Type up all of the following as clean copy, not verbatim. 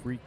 freak.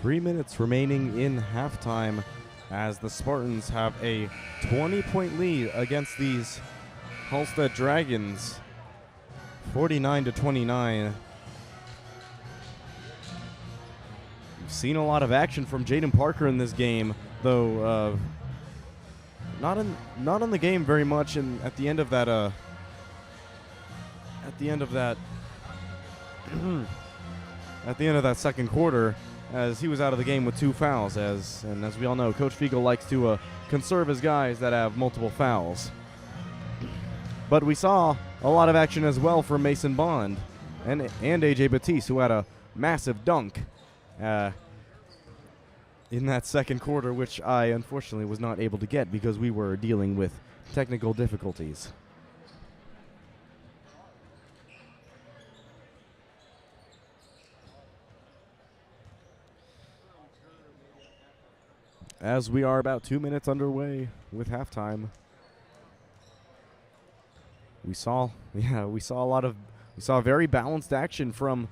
Three minutes remaining in halftime as the Spartans have a 20-point lead against these Halstead Dragons, 49-29. We've seen a lot of action from Jaden Parker in this game, though not in the game very much. And at the end of that second quarter, as he was out of the game with 2 fouls, as we all know, Coach Fiegel likes to conserve his guys that have multiple fouls. But we saw a lot of action as well from Mason Bond and AJ Batiste, who had a massive dunk in that second quarter, which I unfortunately was not able to get because we were dealing with technical difficulties. As we are about 2 minutes underway with halftime, we saw very balanced action from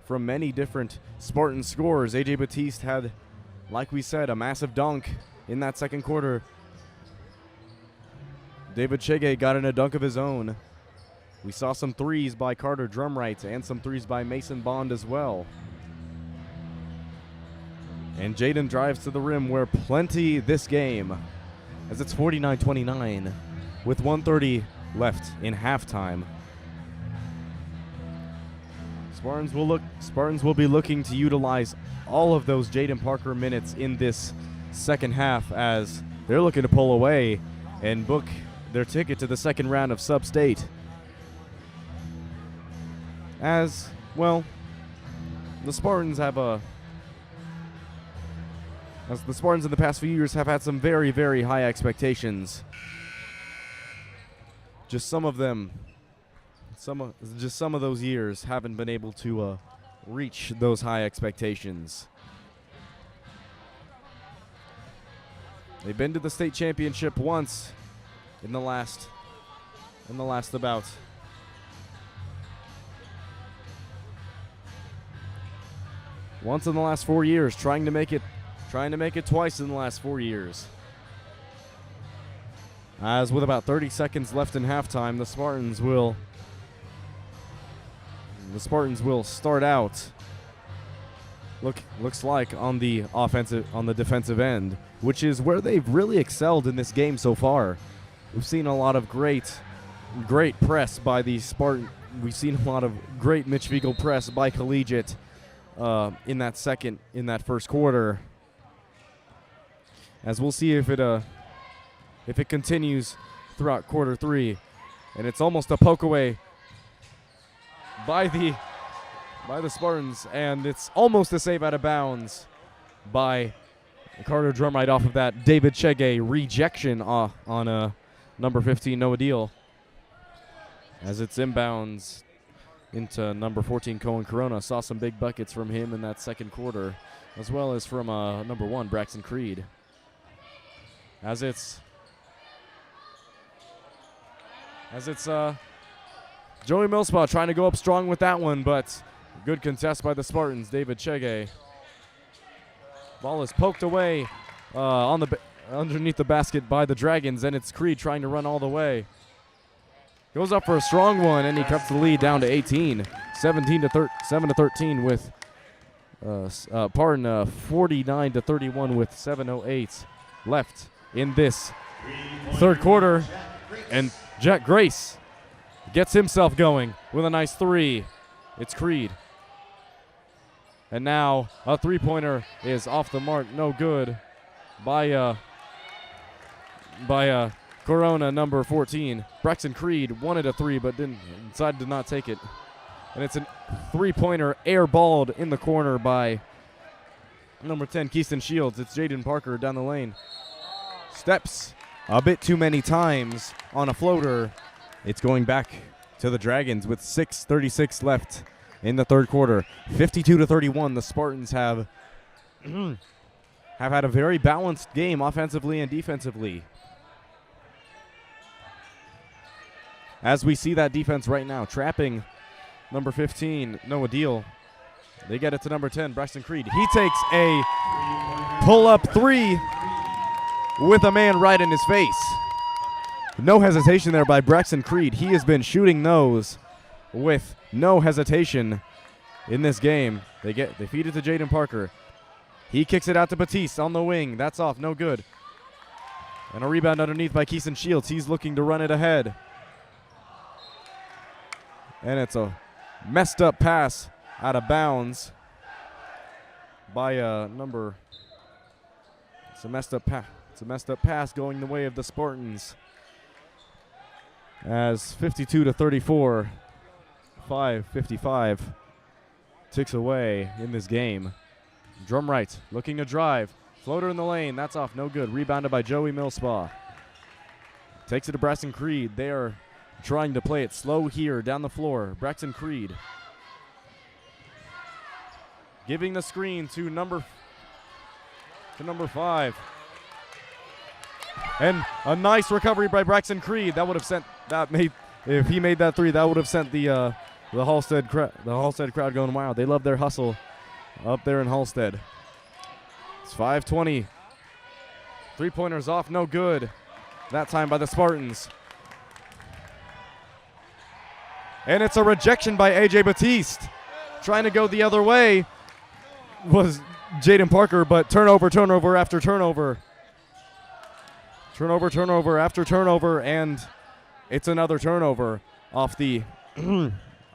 many different Spartan scorers. AJ Batiste had, like we said, a massive dunk in that second quarter. David Chege got in a dunk of his own. We saw some threes by Carter Drumright and some threes by Mason Bond as well. And Jaden drives to the rim where plenty this game, as it's 49-29 with 1:30 left in halftime. Spartans will be looking to utilize all of those Jaden Parker minutes in this second half, as they're looking to pull away and book their ticket to the second round of Sub-State. As well, the Spartans in the past few years have had some very, very high expectations. Just some of those years haven't been able to reach those high expectations. They've been to the state championship once in the last about once in the last 4 years, trying to make it twice in the last 4 years. As with about 30 seconds left in halftime, the Spartans will start out. Looks like on the defensive end, which is where they've really excelled in this game so far. We've seen a lot of great press by the Spartan. We've seen a lot of great Mitch Fiegel press by Collegiate in that first quarter. As we'll see if it continues throughout quarter 3, and it's almost a poke away by the Spartans, and it's almost a save out of bounds by Carter Drumright off of that David Chege rejection on number 15 Noah Deal, as it's inbounds into number 14 Cohen Corona. Saw some big buckets from him in that second quarter, as well as from number 1 Braxton Creed. As it's As it's Joey Millspaw trying to go up strong with that one, but good contest by the Spartans. David Chege. Ball is poked away underneath the basket by the Dragons, and it's Creed trying to run all the way. Goes up for a strong one, and he cuts the lead down to 18. 7-13 with 49-31 with 7:08 left in this third quarter. And Jack Grace gets himself going with a nice three. It's Creed. And now a three-pointer is off the mark, no good by Corona, number 14. Braxton Creed wanted a three, but decided to not take it. And it's a three-pointer airballed in the corner by number 10, Keyston Shields. It's Jaden Parker down the lane. Steps a bit too many times on a floater. It's going back to the Dragons with 6:36 left in the third quarter. 52-31. The Spartans have had a very balanced game offensively and defensively. As we see that defense right now, trapping number 15, Noah Deal. They get it to number 10, Braxton Creed. He takes a pull-up three with a man right in his face. No hesitation there by Braxton Creed. He has been shooting those with no hesitation in this game. They feed it to Jaden Parker. He kicks it out to Batiste on the wing. That's off, no good. And a rebound underneath by Keyston Shields. He's looking to run it ahead. And it's a messed up pass out of bounds by It's a messed up pass going the way of the Spartans. As 52-34, 5:55 ticks away in this game. Drum right, looking to drive. Floater in the lane, that's off, no good. Rebounded by Joey Millspaw. Takes it to Braxton Creed. They are trying to play it slow here down the floor. Braxton Creed giving the screen to number 5. And a nice recovery by Braxton Creed. That would have sent if he made that three, that would have sent the Halstead crowd going wild. They love their hustle up there in Halstead. It's 5:20. Three-pointers off, no good. That time by the Spartans. And it's a rejection by A.J. Batiste. Trying to go the other way was Jaden Parker, but turnover after turnover. Turnover after turnover, and it's another turnover off the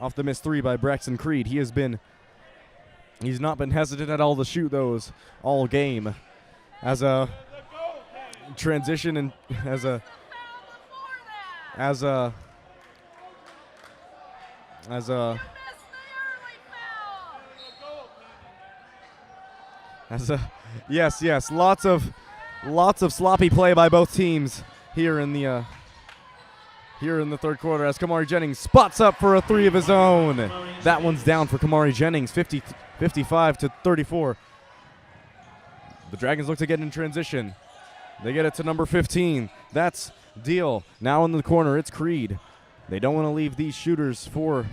off the missed three by Braxton Creed. He's not been hesitant at all to shoot those all game. As a transition and as a yes, lots of sloppy play by both teams here in the third quarter as Kamari Jennings spots up for a three of his own. That one's down for Kamari Jennings, 55-34. The Dragons look to get in transition. They get it to number 15. That's Deal. Now in the corner, it's Creed. They don't want to leave these shooters for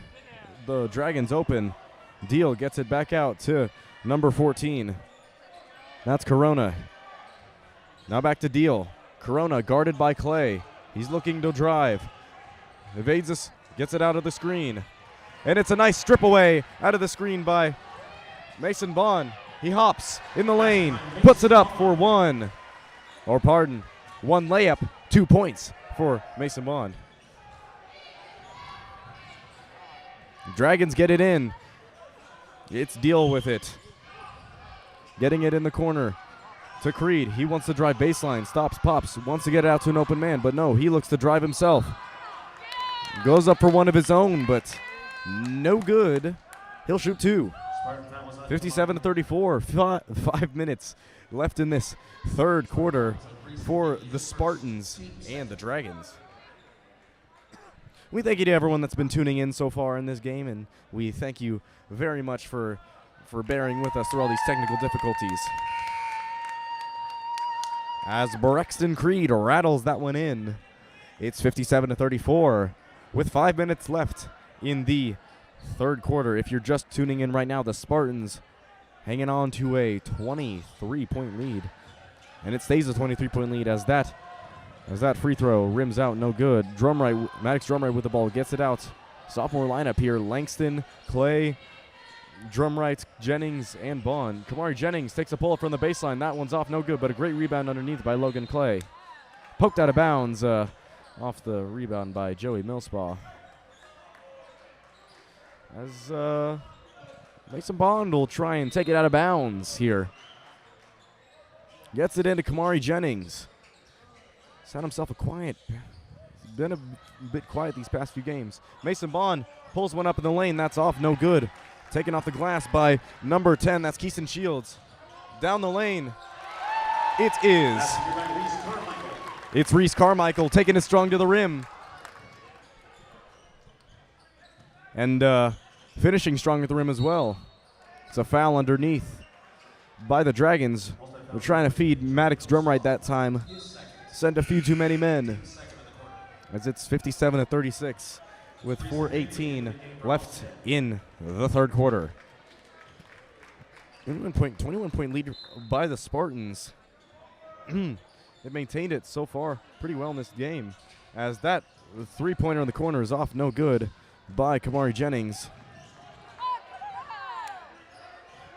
the Dragons open. Deal gets it back out to number 14. That's Corona. Now back to Deal. Corona guarded by Clay. He's looking to drive. Evades us, gets it out of the screen. And it's a nice strip away out of the screen by Mason Bond. He hops in the lane, puts it up for one layup, 2 points for Mason Bond. Dragons get it in. It's Deal with it. Getting it in the corner to Creed. He wants to drive baseline, stops, pops, wants to get it out to an open man, but no, he looks to drive himself. Goes up for one of his own, but no good. He'll shoot two. 57-34, 5 minutes left in this third quarter for the Spartans and the Dragons. We thank you to everyone that's been tuning in so far in this game, and we thank you very much for bearing with us through all these technical difficulties. As Braxton Creed rattles that one in. It's 57-34 with 5 minutes left in the third quarter. If you're just tuning in right now, the Spartans hanging on to a 23-point lead. And it stays a 23-point lead as that free throw rims out, no good. Maddox Drumright with the ball, gets it out. Sophomore lineup here, Langston, Clay, Drumright, Jennings, and Bond. Kamari Jennings takes a pull from the baseline. That one's off, no good, but a great rebound underneath by Logan Clay. Poked out of bounds off the rebound by Joey Millspaw. As Mason Bond will try and take it out of bounds here. Gets it into Kamari Jennings. He's had himself he's been a bit quiet these past few games. Mason Bond pulls one up in the lane. That's off, no good. Taken off the glass by number 10. That's Keeson Shields. Down the lane. It is. It's Reese Carmichael taking it strong to the rim. And finishing strong at the rim as well. It's a foul underneath by the Dragons. They're trying to feed Maddox Drumright that time. Sent a few too many men. As it's 57-36 with 4:18 left in the third quarter. 21-point lead by the Spartans. They've maintained it so far pretty well in this game. As that three-pointer in the corner is off, no good by Kamari Jennings.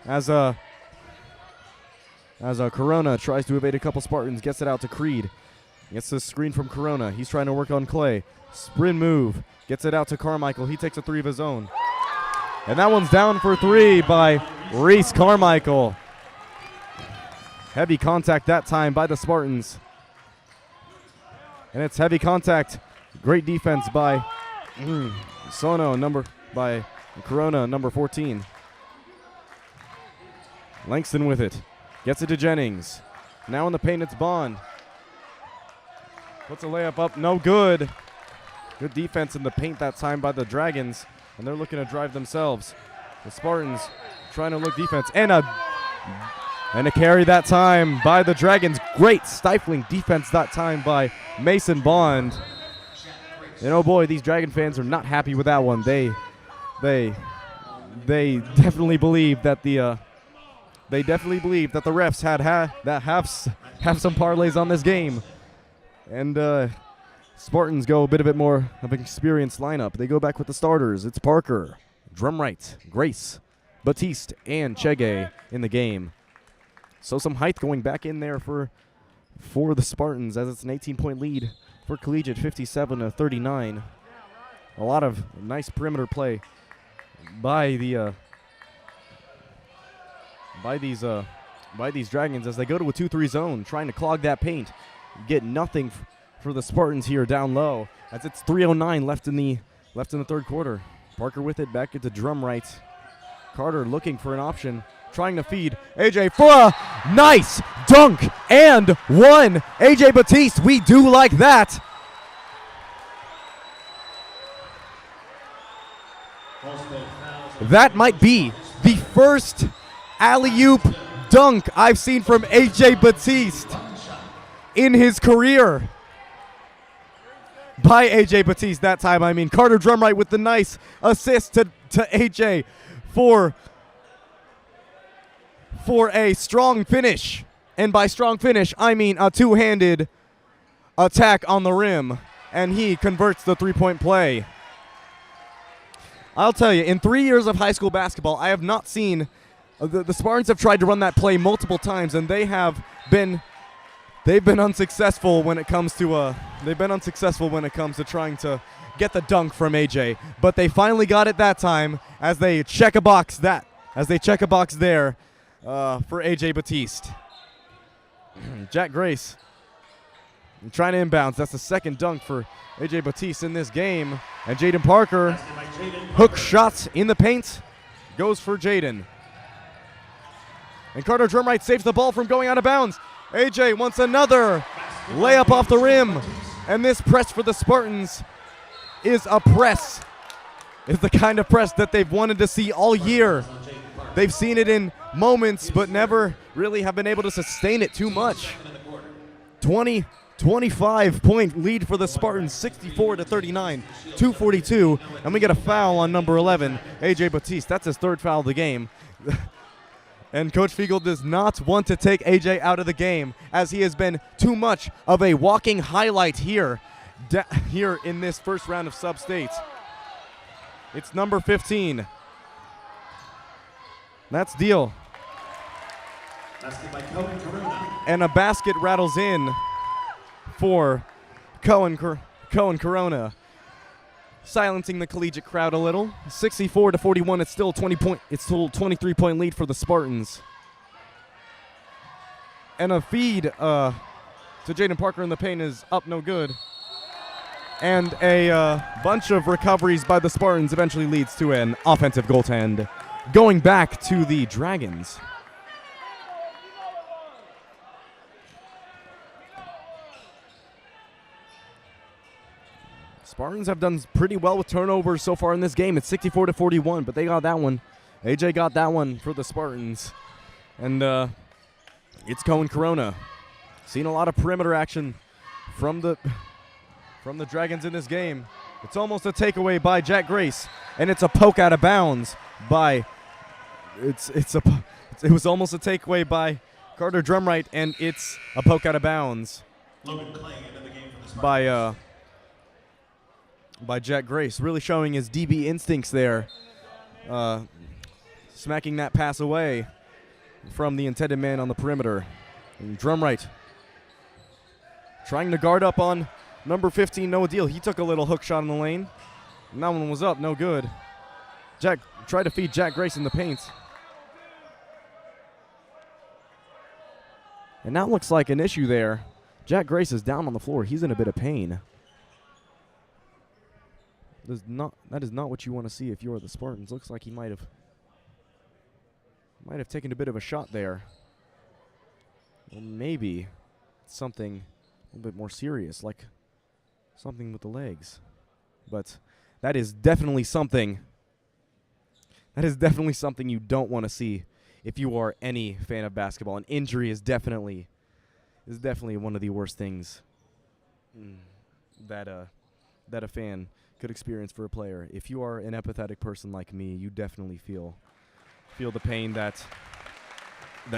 As Corona tries to evade a couple Spartans, gets it out to Creed. Gets the screen from Corona. He's trying to work on Clay. Sprint move. Gets it out to Carmichael. He takes a three of his own. And that one's down for three by Reese Carmichael. Heavy contact that time by the Spartans. And it's heavy contact. Great defense by by Corona, number 14. Langston with it. Gets it to Jennings. Now in the paint, it's Bond. Puts a layup up, no good. Good defense in the paint that time by the Dragons, and they're looking to drive themselves. The Spartans trying to look defense, and a carry that time by the Dragons. Great stifling defense that time by Mason Bond. And oh boy, these Dragon fans are not happy with that one. They definitely believe that the refs have some parlays on this game. And Spartans go a bit more of an experienced lineup. They go back with the starters. It's Parker, Drumright, Grace, Batiste, and Chege in the game. So some height going back in there for the Spartans, as it's an 18-point lead for Collegiate, 57-39. A lot of nice perimeter play by these Dragons as they go to a 2-3 zone, trying to clog that paint. Get nothing for the Spartans here down low, as it's 3:09 left in the third quarter. Parker with it, back into Drumright. Carter looking for an option, trying to feed AJ for a nice dunk and one. AJ Batiste, we do like that. That might be the first alley-oop dunk I've seen from AJ Batiste in his career. By AJ Batiste that time, I mean. Carter Drumright with the nice assist to AJ for a strong finish. And by strong finish, I mean a two-handed attack on the rim. And he converts the three-point play. I'll tell you, in 3 years of high school basketball, I have not seen the Spartans have tried to run that play multiple times, and they've been unsuccessful when it comes to trying to get the dunk from AJ. But they finally got it that time as they check a box there for AJ Batiste. Jack Grace trying to inbounds. That's the second dunk for AJ Batiste in this game. And Jaden Parker, hook shots in the paint, goes for Jaden. And Carter Drumright saves the ball from going out of bounds. AJ wants another layup off the rim. And this press for the Spartans is a press. Is the kind of press that they've wanted to see all year. They've seen it in moments, but never really have been able to sustain it too much. 20 25-point lead for the Spartans, 64-39, 2:42, and we get a foul on number 11, AJ Batiste. That's his third foul of the game. And Coach Fiegel does not want to take AJ out of the game, as he has been too much of a walking highlight here in this first round of sub-state. It's number 15. That's Deal. And a basket rattles in for Cohen Corona, silencing the Collegiate crowd a little. 64-41. It's still 23-point lead for the Spartans. And a feed to Jaden Parker in the paint is up no good. And a bunch of recoveries by the Spartans eventually leads to an offensive goaltend, going back to the Dragons. Spartans have done pretty well with turnovers so far in this game. It's 64-41, but they got that one. AJ got that one for the Spartans. And it's Cohen Corona. Seen a lot of perimeter action from the Dragons in this game. It's almost a takeaway by Jack Grace, and it's a poke out of bounds by it was almost a takeaway by Carter Drumright, and it's a poke out of bounds by Jack Grace, really showing his DB instincts there, smacking that pass away from the intended man on the perimeter. And Drumright trying to guard up on number 15, Noah Deal. He took a little hook shot in the lane, and that one was up, no good. Jack tried to feed Jack Grace in the paint. And that looks like an issue there. Jack Grace is down on the floor. He's in a bit of pain. That is not what you want to see if you are the Spartans. Looks like he might have taken a bit of a shot there. Well, maybe something a little bit more serious, like something with the legs. But that is definitely something. That is definitely something you don't want to see if you are any fan of basketball. An injury is definitely one of the worst things that a fan could experience for a player. If you are an empathetic person like me, you definitely feel the pain that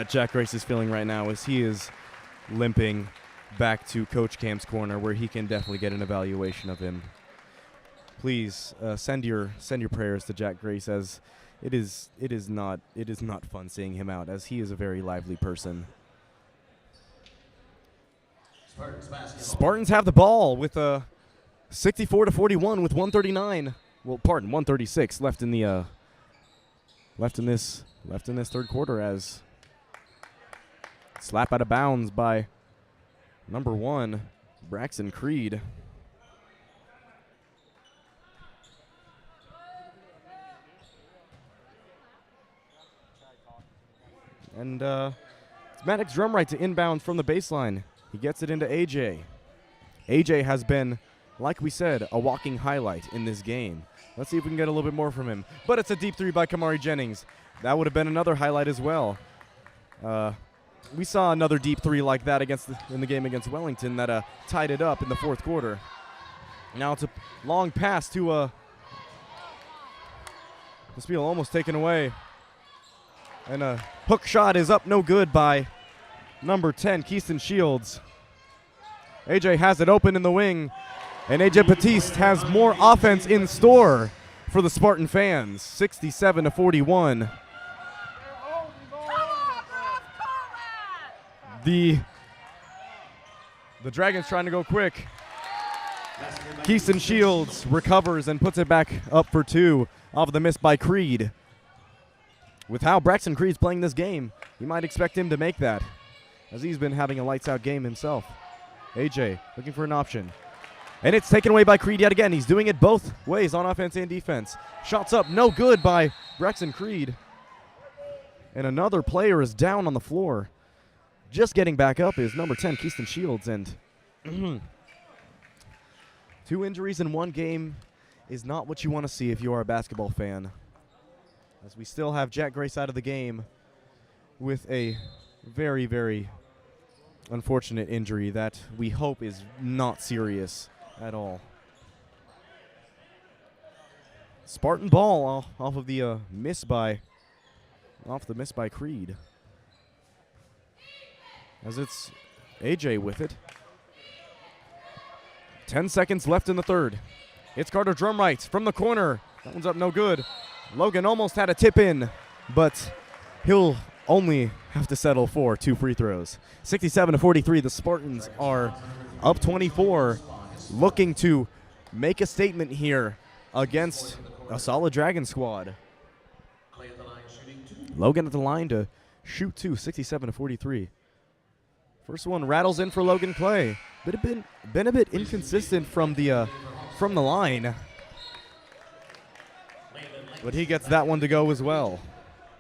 Jack Grace is feeling right now, as he is limping back to Coach Cam's corner, where he can definitely get an evaluation of him. Please send your prayers to Jack Grace, as it is not fun seeing him out, as he is a very lively person. Spartans have the ball with a 64-41 with 136 left in the left in this third quarter, as slap out of bounds by number 1, Braxton Creed. And it's Maddox Drumright to inbound from the baseline. He gets it into AJ. AJ has been, like we said, a walking highlight in this game. Let's see if we can get a little bit more from him. But it's a deep three by Kamari Jennings. That would have been another highlight as well. We saw another deep three like that in the game against Wellington that tied it up in the fourth quarter. Now it's a long pass to Spiel, almost taken away. And a hook shot is up no good by number 10, Keyston Shields. AJ has it open in the wing, and AJ Batiste has more offense in store for the Spartan fans. 67-41. The Dragons trying to go quick. Keyston Shields recovers and puts it back up for 2 off the miss by Creed. With how Braxton Creed's playing this game, you might expect him to make that, as he's been having a lights-out game himself. AJ looking for an option. And it's taken away by Creed yet again. He's doing it both ways on offense and defense. Shots up, no good by Braxton Creed. And another player is down on the floor. Just getting back up is number 10, Keyston Shields. And 2 injuries in one game is not what you want to see if you are a basketball fan, as we still have Jack Grace out of the game with a very, very unfortunate injury that we hope is not serious at all. Spartan ball off of the miss by Creed. As it's AJ with it. 10 seconds left in the third. It's Carter Drumright from the corner. That one's up no good. Logan almost had a tip in, but he'll only have to settle for 2 free throws. 67-43, the Spartans are up 24, looking to make a statement here against a solid Dragon squad. Logan at the line to shoot 2, 67-43. First one rattles in for Logan Clay. Been a bit inconsistent from the line. But he gets that one to go as well.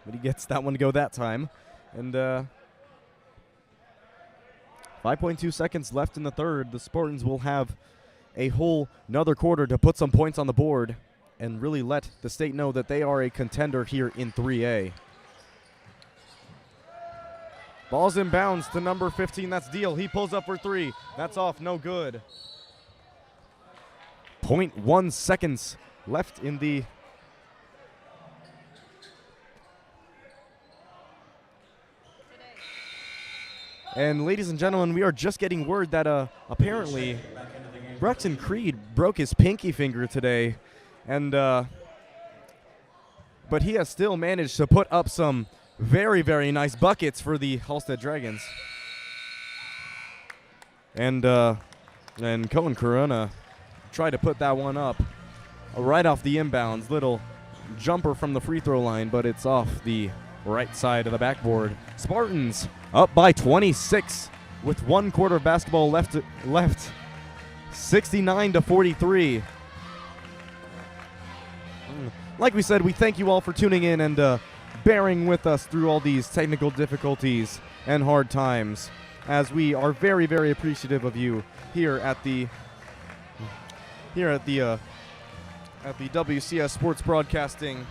But he gets that one to go that time. And 5.2 seconds left in the third. The Spartans will have a whole another quarter to put some points on the board and really let the state know that they are a contender here in 3A. Ball's inbounds to number 15. That's Deal. He pulls up for 3. That's off. No good. 0.1 seconds left in the And ladies and gentlemen, we are just getting word that apparently Braxton Creed broke his pinky finger today, and but he has still managed to put up some very, very nice buckets for the Halstead Dragons. And Cohen Corona tried to put that one up right off the inbounds. Little jumper from the free throw line, but it's off the right side of the backboard. Spartans up by 26 with 1 quarter of basketball left. 69-43. Like we said, we thank you all for tuning in and bearing with us through all these technical difficulties and hard times, as we are very, very appreciative of you here at the WCS Sports Broadcasting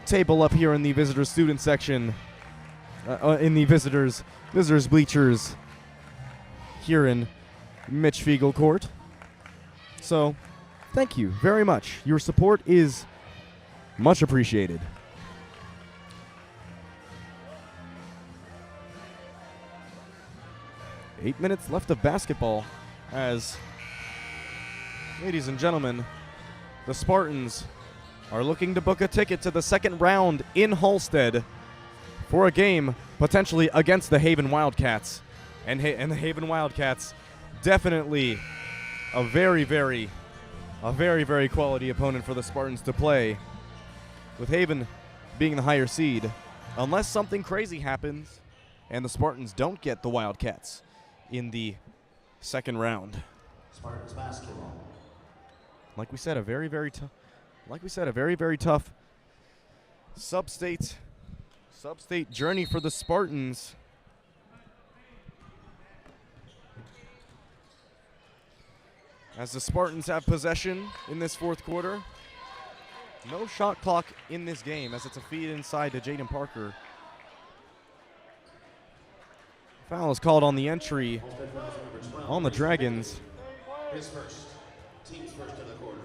table up here in the visitors student section, in the visitors bleachers here in Mitch Fiegel Court. So, thank you very much. Your support is much appreciated. Eight minutes left of basketball as, ladies and gentlemen, the Spartans are looking to book a ticket to the second round in Halstead for a game potentially against the Haven Wildcats. And the Haven Wildcats, definitely a very, very quality opponent for the Spartans to play, with Haven being the higher seed. Unless something crazy happens and the Spartans don't get the Wildcats in the second round. Spartans basketball. Like we said, a very, very tough sub-state journey for the Spartans. As the Spartans have possession in this fourth quarter. No shot clock in this game, as it's a feed inside to Jaden Parker. Foul is called on the entry on the Dragons. His first. Team's first in the quarter.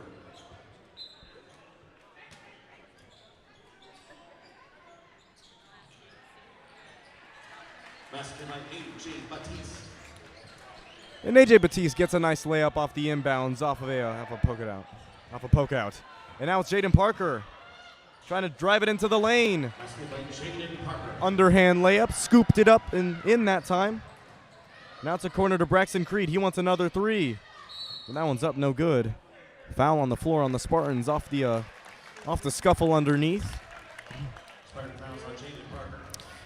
Basket by A.J. Batiste. And AJ Batiste gets a nice layup off the inbounds, off a poke out. And now it's Jaden Parker trying to drive it into the lane. Underhand layup, scooped it up in that time. Now it's a corner to Braxton Creed. He wants another 3. And that one's up, no good. Foul on the floor on the Spartans off the scuffle underneath.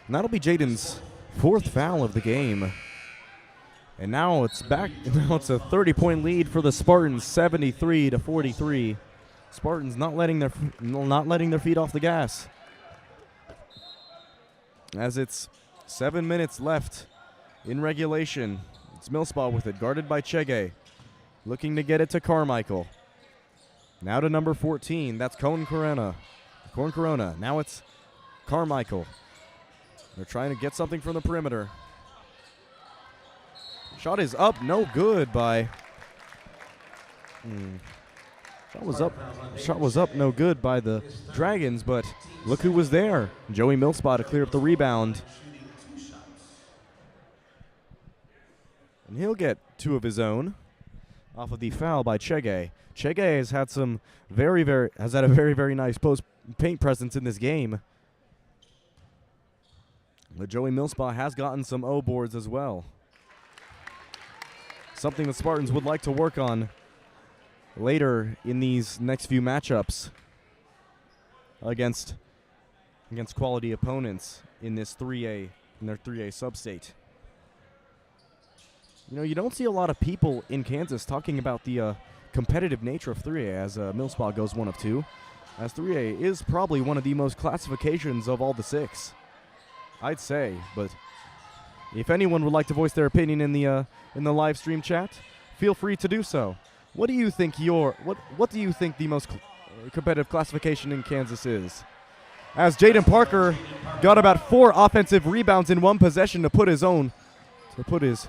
And that'll be Jaden's 4th foul of the game. And now it's back. Now it's a 30-point lead for the Spartans, 73-43. Spartans not letting their feet off the gas. As it's 7 minutes left in regulation. It's Millspaw with it, guarded by Chege. Looking to get it to Carmichael. Now to number 14. That's Corn Corona. Now it's Carmichael. They're trying to get something from the perimeter. Shot is up, no good by. Shot was up, no good by the Dragons, but look who was there. Joey Millspaw to clear up the rebound. And he'll get 2 of his own off of the foul by Chege. Chege has had some has had a very nice post paint presence in this game. But Joey Millspaw has gotten some O boards as well. Something the Spartans would like to work on later in these next few matchups against quality opponents in this 3A, in their 3A sub-state. You know, you don't see a lot of people in Kansas talking about the competitive nature of 3A as Millspaw goes 1 of 2. As 3A is probably one of the most classifications of all the 6, I'd say. But if anyone would like to voice their opinion in the live stream chat, feel free to do so. What do you think what do you think the most competitive classification in Kansas is? As Jaden Parker got about 4 offensive rebounds in 1 possession to put his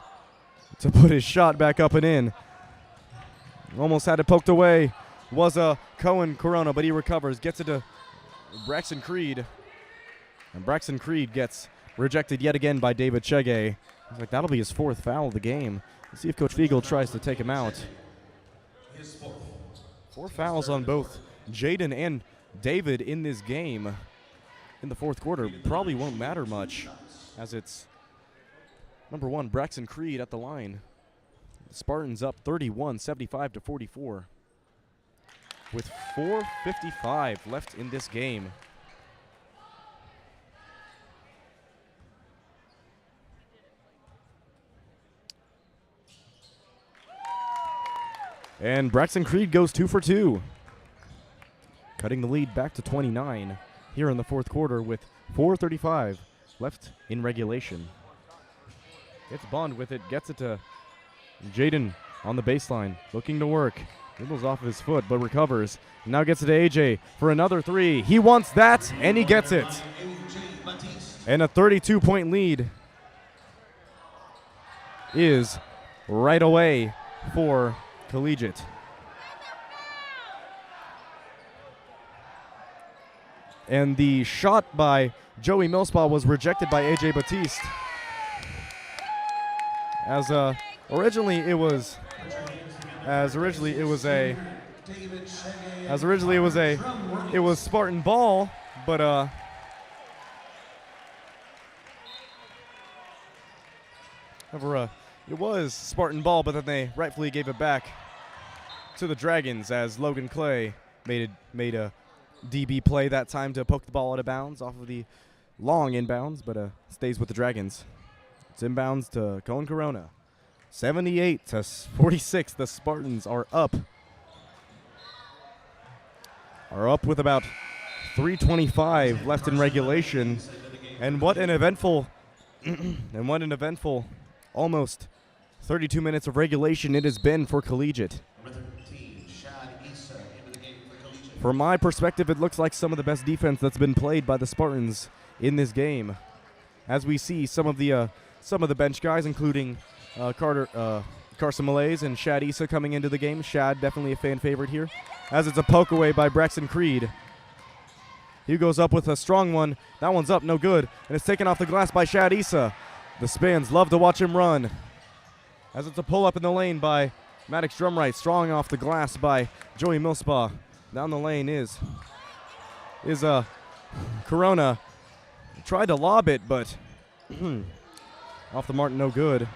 shot back up and in. Almost had it poked away. Was a Cohen Corona, but he recovers. Gets it to Braxton Creed. And Braxton Creed gets rejected yet again by David Chege. Looks like that'll be his 4th foul of the game. Let's see if Coach Fiegel tries to take him out. 4 fouls on both Jaden and David in this game in the 4th quarter. Probably won't matter much as it's number 1, Braxton Creed at the line. The Spartans up 31, 75-44 with 4:55 left in this game. And Braxton Creed goes 2 for 2, cutting the lead back to 29 here in the 4th quarter with 4:35 left in regulation. Gets Bond with it, gets it to Jaden on the baseline, looking to work. Dribbles off of his foot, but recovers. Now gets it to AJ for another 3. He wants that, and he gets it. And a 32-point lead is right away for Collegiate. And the shot by Joey Millspaw was rejected by AJ Batiste. As originally it was Spartan ball, but it was Spartan ball, but then they rightfully gave it back to the Dragons as Logan Clay made a DB play that time to poke the ball out of bounds off of the long inbounds, but stays with the Dragons. It's inbounds to Cohen Corona. 78-46. The Spartans are up with about 3:25 left in regulation, and what an eventful almost 32 minutes of regulation it has been for Collegiate. From my perspective, it looks like some of the best defense that's been played by the Spartans in this game, as we see some of the bench guys, including Carson Malays and Shad Issa coming into the game. Shad definitely a fan favorite here, as it's a poke away by Braxton Creed. He goes up with a strong one. That one's up, no good, and it's taken off the glass by Shad Issa. The Spans love to watch him run, as it's a pull up in the lane by Maddox Drumright. Strong off the glass by Joey Millspaw. Down the lane is Corona. Tried to lob it, but off the mark, no good.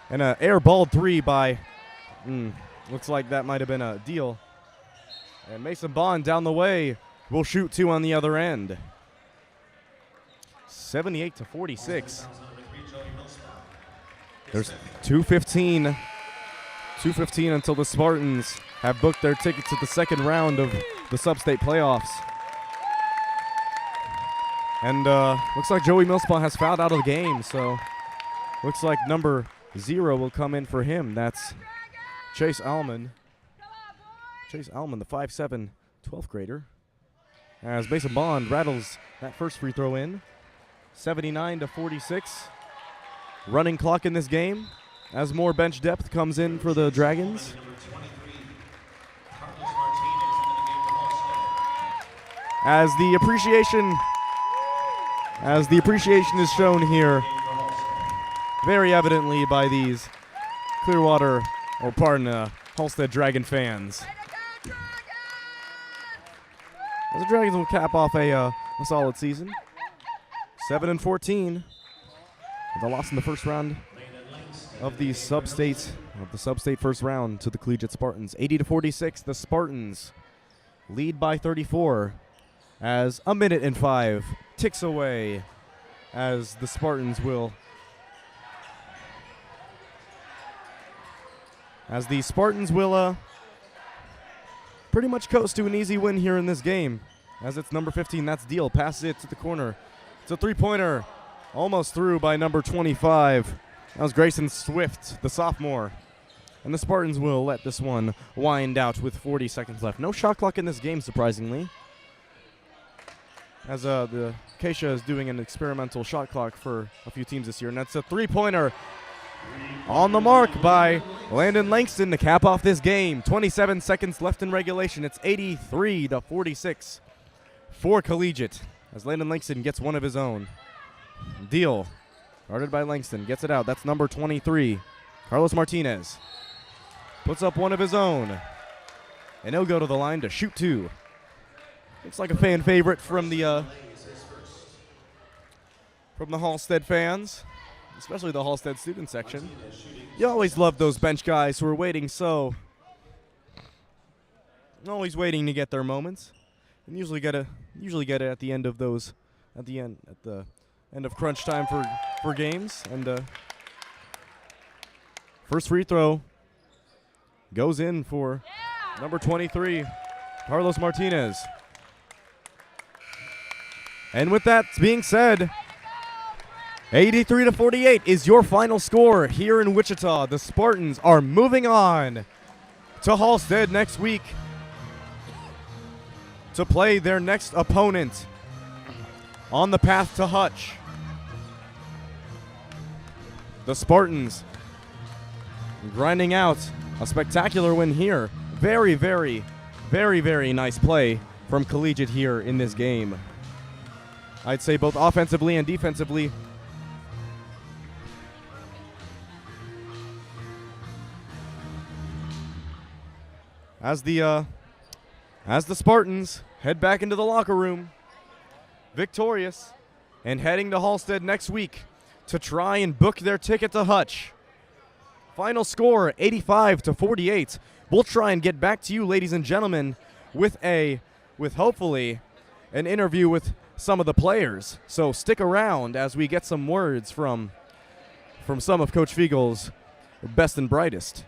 And an air-balled 3 by, looks like that might have been a deal. And Mason Bond down the way will shoot 2 on the other end. 78-46. There's 2:15 until the Spartans have booked their ticket to the 2nd round of the sub-state playoffs. And looks like Joey Millspaw has fouled out of the game, so looks like number 0 will come in for him. That's Chase Allman. Chase Allman, the 5'7", 12th grader. As Mason Bond rattles that first free throw in. 79-46. Running clock in this game. as more bench depth comes in for the Dragons. As the appreciation is shown here very evidently by these Halstead Dragon fans. As the Dragons will cap off a solid season. 7-14. With a loss in the first round of the sub-state first round to the Collegiate Spartans. 80-46, the Spartans lead by 34 as a minute and 5 ticks away as the Spartans will pretty much coast to an easy win here in this game. As it's number 15, that's Deal, passes it to the corner. It's a three-pointer, almost through by number 25. That was Grayson Swift, the sophomore. And the Spartans will let this one wind out with 40 seconds left. No shot clock in this game, surprisingly. As the Acacia is doing an experimental shot clock for a few teams this year. And that's a three-pointer on the mark by Landon Langston to cap off this game. 27 seconds left in regulation. It's 83-46 for Collegiate as Landon Langston gets one of his own. Deal, guarded by Langston, gets it out. That's number 23, Carlos Martinez. Puts up one of his own, and he'll go to the line to shoot two. Looks like a fan favorite from the Halstead fans, especially the Halstead student section. You always love those bench guys who are waiting always waiting to get their moments, and usually get it at the end of the end of crunch time for games. And first free throw goes in for number 23, Carlos Martinez. And with that being said, 83-48 is your final score here in Wichita. The Spartans are moving on to Halstead next week to play their next opponent on the path to Hutch. The Spartans grinding out a spectacular win here. Very, very, very, very nice play from Collegiate here in this game. I'd say both offensively and defensively. As the Spartans head back into the locker room, victorious, and heading to Halstead next week to try and book their ticket to Hutch. Final score, 85-48. We'll try and get back to you, ladies and gentlemen, with hopefully an interview with some of the players. So stick around as we get some words from some of Coach Fiegel's best and brightest.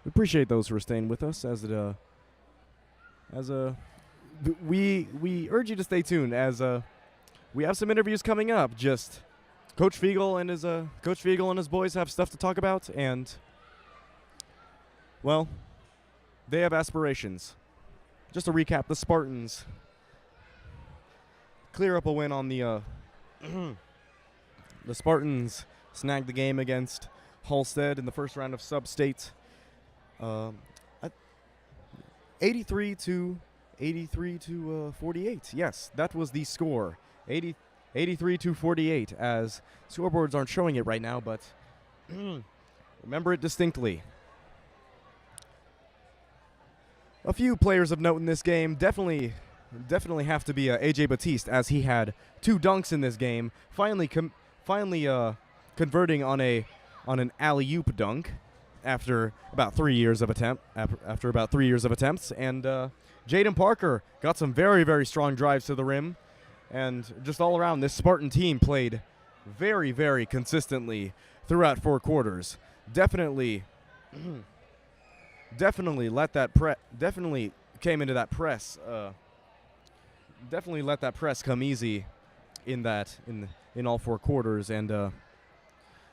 We appreciate those who are staying with us we urge you to stay tuned as we have some interviews coming up. Just Coach Fiegel and his boys have stuff to talk about, and well, they have aspirations. Just to recap, the Spartans clear up a win on the the Spartans snagged the game against Halstead in the first round of sub-state. 83 to 48. Yes, that was the score. 83 to 48, as scoreboards aren't showing it right now, but remember it distinctly. A few players of note in this game definitely have to be AJ Batiste, as he had 2 dunks in this game, finally converting on an alley-oop dunk after about 3 years of attempts. And Jaden Parker got some very, very strong drives to the rim. And just all around, this Spartan team played very, very consistently throughout 4 quarters. Definitely came into that press. Definitely let that press come easy in all 4 quarters. And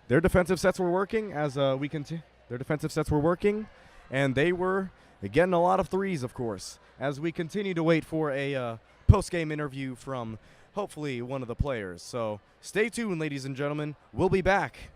their defensive sets were working as we continue. Their defensive sets were working, and they were getting a lot of threes, of course, as we continue to wait for a post-game interview from hopefully one of the players. So stay tuned, ladies and gentlemen. We'll be back.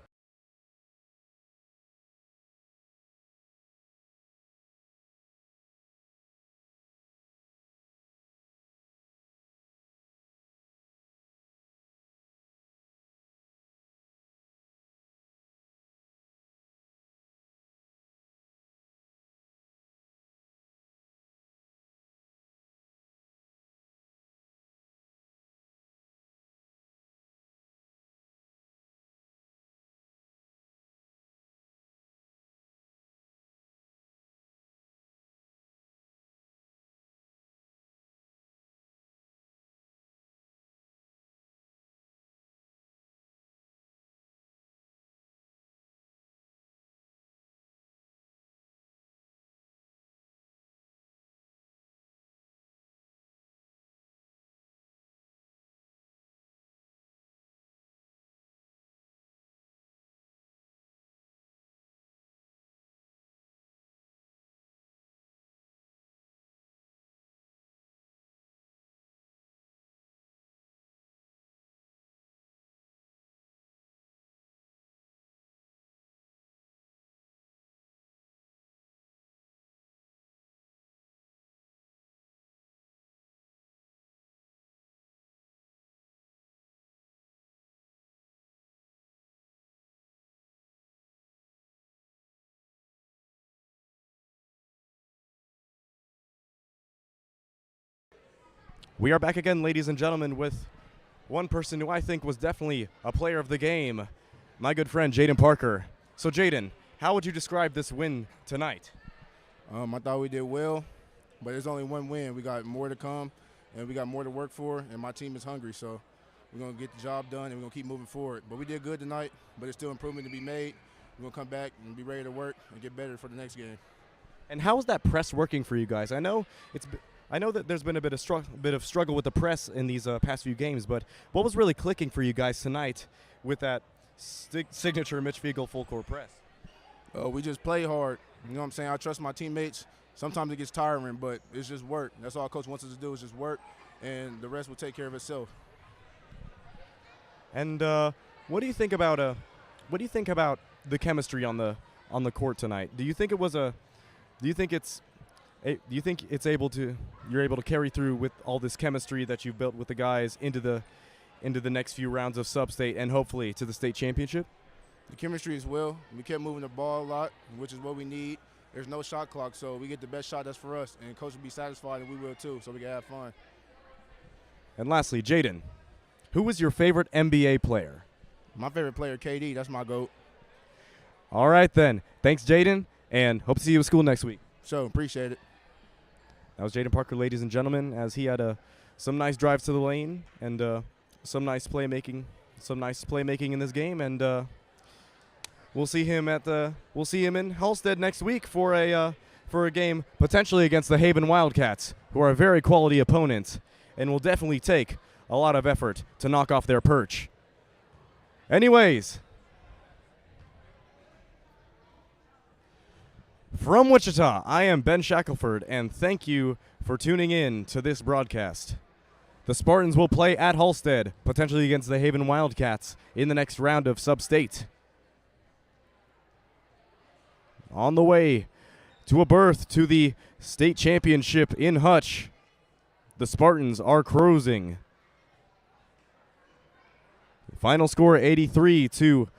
We are back again, ladies and gentlemen, with one person who I think was definitely a player of the game, my good friend Jaden Parker. So, Jaden, how would you describe this win tonight? I thought we did well, but there's only one win. We got more to come, and we got more to work for, and my team is hungry, so we're going to get the job done, and we're going to keep moving forward. But we did good tonight, but there's still improvement to be made. We're going to come back and be ready to work and get better for the next game. And how is that press working for you guys? I know that there's been a bit of struggle with the press in these past few games, but what was really clicking for you guys tonight with that signature Mitch Fiegel full court press? We just play hard. You know what I'm saying? I trust my teammates. Sometimes it gets tiring, but it's just work. That's all Coach wants us to do is just work, and the rest will take care of itself. And what do you think about the chemistry on the court tonight? Do you think you're able to carry through with all this chemistry that you've built with the guys into the next few rounds of sub-state and hopefully to the state championship? The chemistry is well. We kept moving the ball a lot, which is what we need. There's no shot clock, so we get the best shot that's for us, and Coach will be satisfied, and we will too, so we can have fun. And lastly, Jaden, who was your favorite NBA player? My favorite player, KD. That's my GOAT. All right, then. Thanks, Jaden, and hope to see you at school next week. So, appreciate it. That was Jaden Parker, ladies and gentlemen, as he had some nice drives to the lane and some nice playmaking in this game. And we'll see him in Halstead next week for a game potentially against the Haven Wildcats, who are a very quality opponent and will definitely take a lot of effort to knock off their perch. Anyways, from Wichita, I am Ben Shackelford, and thank you for tuning in to this broadcast. The Spartans will play at Halstead, potentially against the Haven Wildcats, in the next round of Sub-State. On the way to a berth to the state championship in Hutch, the Spartans are cruising. Final score 83 to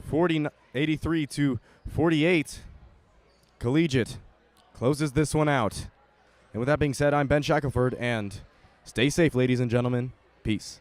48. Collegiate closes this one out. And with that being said, I'm Ben Shackelford, and stay safe, ladies and gentlemen. Peace.